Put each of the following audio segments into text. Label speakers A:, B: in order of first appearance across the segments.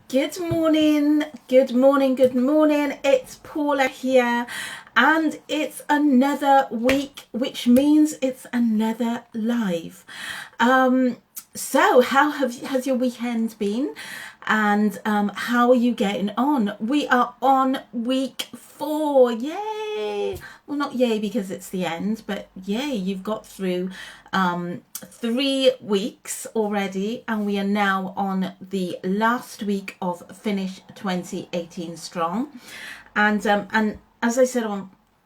A: Good morning, good morning, good morning. It's Paula here, and it's another week, which means it's another live. So how has your weekend been? And how are you getting on? We are on week 4. Yay! Well, not yay because it's the end, but yay, you've got through 3 weeks already, and we are now on the last week of Finish 2018 Strong. And as I said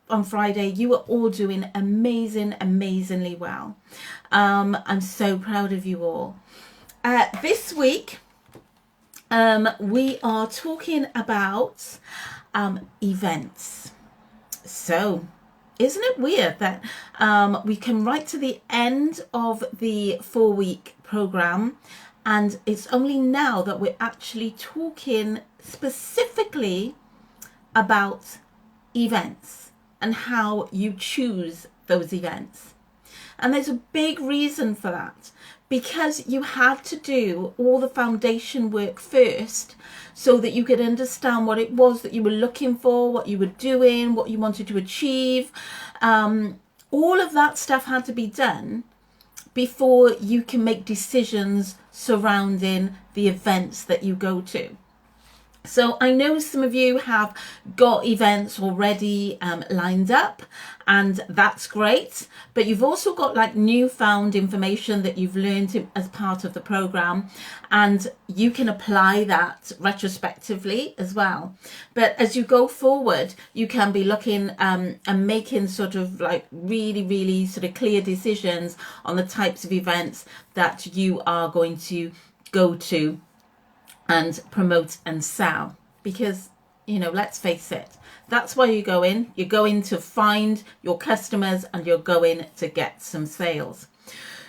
A: on Friday, you are all doing amazingly well. I'm so proud of you all. This week, we are talking about events. So, isn't it weird that we come right to the end of the 4-week program, and it's only now that we're actually talking specifically about events and how you choose those events. And there's a big reason for that, because you had to do all the foundation work first so that you could understand what it was that you were looking for, what you were doing, what you wanted to achieve. All of that stuff had to be done before you can make decisions surrounding the events that you go to. So I know some of you have got events already lined up, and that's great. But you've also got like newfound information that you've learned as part of the program, and you can apply that retrospectively as well. But as you go forward, you can be looking and making sort of like really sort of clear decisions on the types of events that you are going to go to and promote and sell. Because, let's face it, that's why you go in. You're going to find your customers, and you're going to get some sales.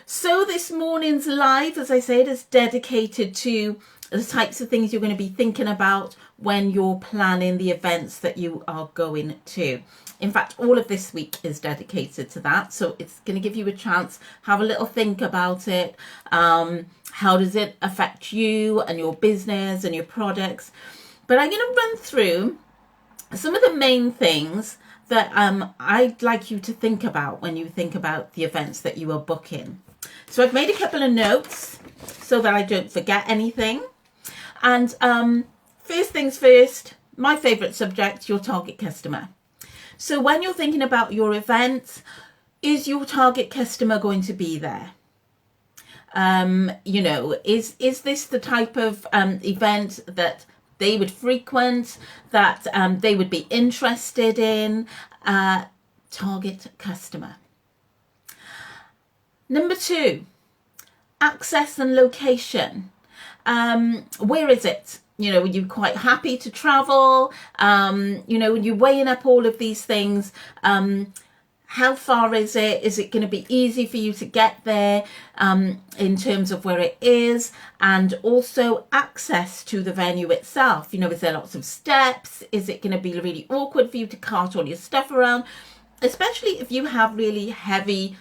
A: So this morning's live, as I said, is dedicated to the types of things you're going to be thinking about when you're planning the events that you are going to. In fact, all of this week is dedicated to that. So it's going to give you a chance, have a little think about it. How does it affect you and your business and your products? But I'm going to run through some of the main things that I'd like you to think about when you think about the events that you are booking. So I've made a couple of notes so that I don't forget anything. And first things first, my favourite subject, your target customer. So when you're thinking about your event, is your target customer going to be there? Is this the type of event that they would frequent, that they would be interested in? Target customer. Number 2, access and location. Where is it? Are you quite happy to travel? When you're weighing up all of these things, how far is it? Is it going to be easy for you to get there in terms of where it is? And also access to the venue itself. Is there lots of steps? Is it going to be really awkward for you to cart all your stuff around? Especially if you have really heavy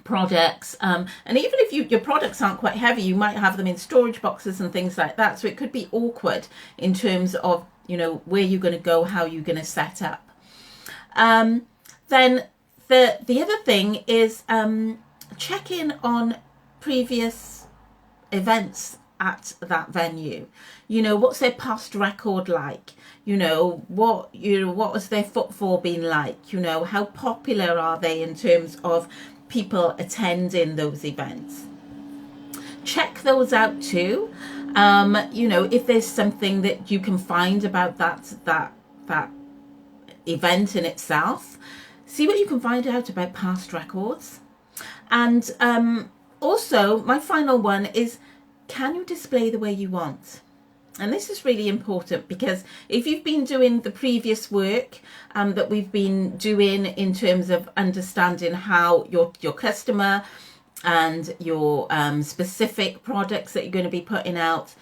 A: products, and even if your products aren't quite heavy, you might have them in storage boxes and things like that, so it could be awkward in terms of where you're going to go, how you're going to set up. Then the other thing is check in on previous events at that venue. What's their past record like? What has their footfall been like? How popular are they in terms of people attending those events? Check those out too. If there's something that you can find about that event in itself, see what you can find out about past records. And also, my final one is, can you display the way you want? And this is really important, because if you've been doing the previous work that we've been doing in terms of understanding how your customer and your specific products that you're going to be putting out,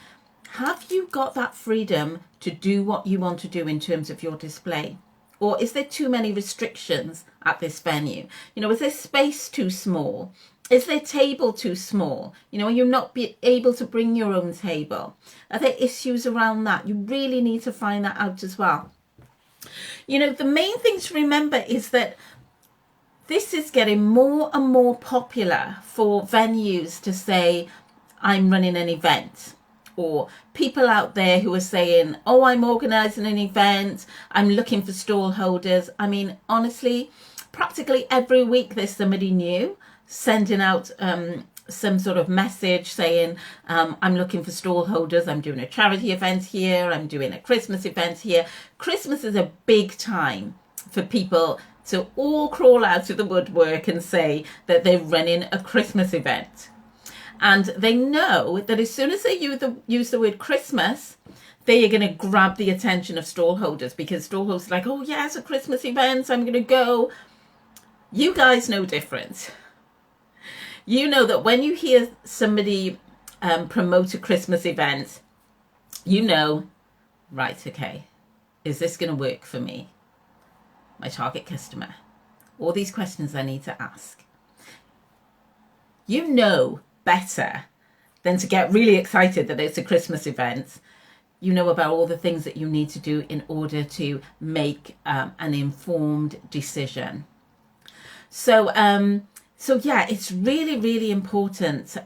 A: have you got that freedom to do what you want to do in terms of your display? Or is there too many restrictions at this venue? Is there space too small? Is their table too small? You know, are you not be able to bring your own table? Are there issues around that? You really need to find that out as well. You know, the main thing to remember is that this is getting more and more popular for venues to say, I'm running an event. Or people out there who are saying, oh, I'm organising an event, I'm looking for stall holders. I mean, honestly, practically every week there's somebody new sending out some sort of message saying, I'm looking for stall holders, I'm doing a charity event here, I'm doing a Christmas event here. Christmas is a big time for people to all crawl out of the woodwork and say that they're running a Christmas event. And they know that as soon as they use the word Christmas, they are going to grab the attention of stall holders, because stall holders are like, oh yeah, it's a Christmas event, I'm going to go. You guys know different. You know that when you hear somebody promote a Christmas event, you know, right, okay, is this going to work for me, my target customer? All these questions I need to ask. You know better than to get really excited that it's a Christmas event. You know about all the things that you need to do in order to make an informed decision. So yeah, it's really, really important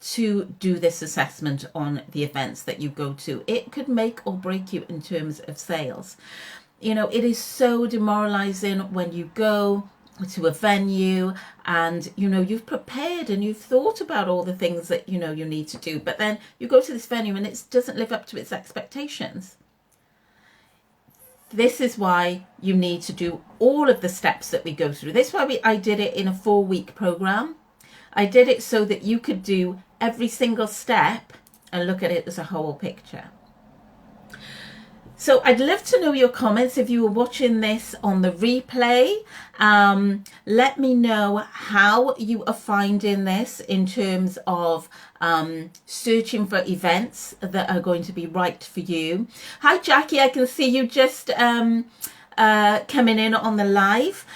A: to do this assessment on the events that you go to. It could make or break you in terms of sales. You know, it is so demoralizing when you go to a venue and, you know, you've prepared and you've thought about all the things that, you know, you need to do, but then you go to this venue and it doesn't live up to its expectations. This is why you need to do all of the steps that we go through. This is why I did it in a 4-week program. I did it so that you could do every single step and look at it as a whole picture. So I'd love to know your comments if you were watching this on the replay. Let me know how you are finding this in terms of searching for events that are going to be right for you. Hi Jackie, I can see you just coming in on the live,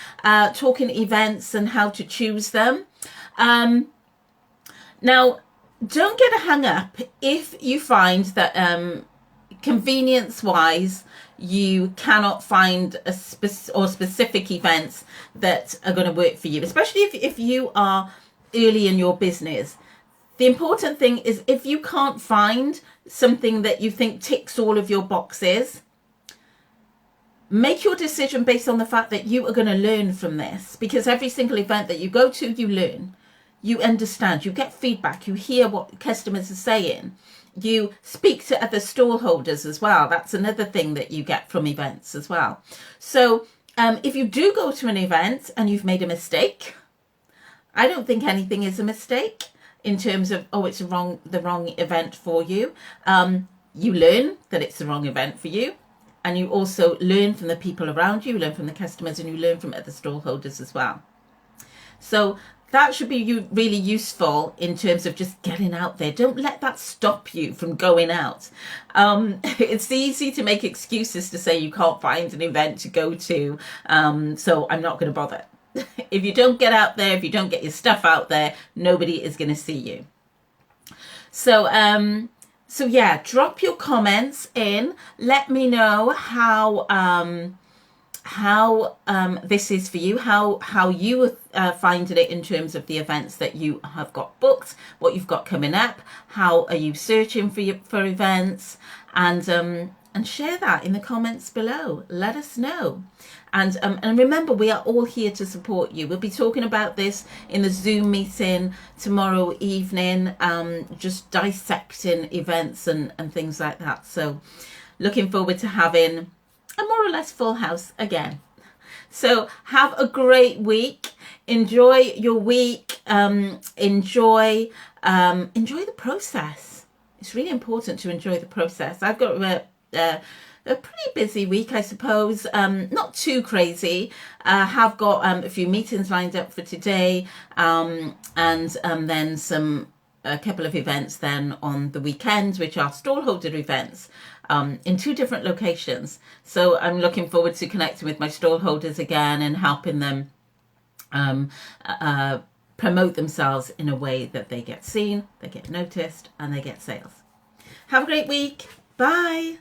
A: talking events and how to choose them. Now, don't get a hang up if you find that convenience wise you cannot find a specific events that are going to work for you, especially if you are early in your business. The important thing is, if you can't find something that you think ticks all of your boxes, make your decision based on the fact that you are going to learn from this, because every single event that you go to, you learn, you understand, you get feedback, you hear what customers are saying. You speak to other stall holders as well. That's another thing that you get from events as well. So if you do go to an event and you've made a mistake, I don't think anything is a mistake in terms of, oh, it's the wrong event for you. You learn that it's the wrong event for you. And you also learn from the people around you, you learn from the customers, and you learn from other stall holders as well. So that should be really useful in terms of just getting out there. Don't let that stop you from going out. It's easy to make excuses to say you can't find an event to go to, so I'm not going to bother. If you don't get out there, if you don't get your stuff out there, nobody is going to see you. So yeah, drop your comments in. Let me know how this is for you, how you finding it in terms of the events that you have got booked, what you've got coming up, how are you searching for events, and share that in the comments below. Let us know. And remember, we are all here to support you. We'll be talking about this in the Zoom meeting tomorrow evening, just dissecting events and things like that. So looking forward to having a more or less full house again. So have a great week. Enjoy your week. Enjoy the process. It's really important to enjoy the process. I've got a pretty busy week, I suppose. Not too crazy. Have got a few meetings lined up for today, and then a couple of events then on the weekend, which are stallholder events in 2 different locations. So I'm looking forward to connecting with my stallholders again and helping them promote themselves in a way that they get seen, they get noticed, and they get sales. Have a great week. Bye.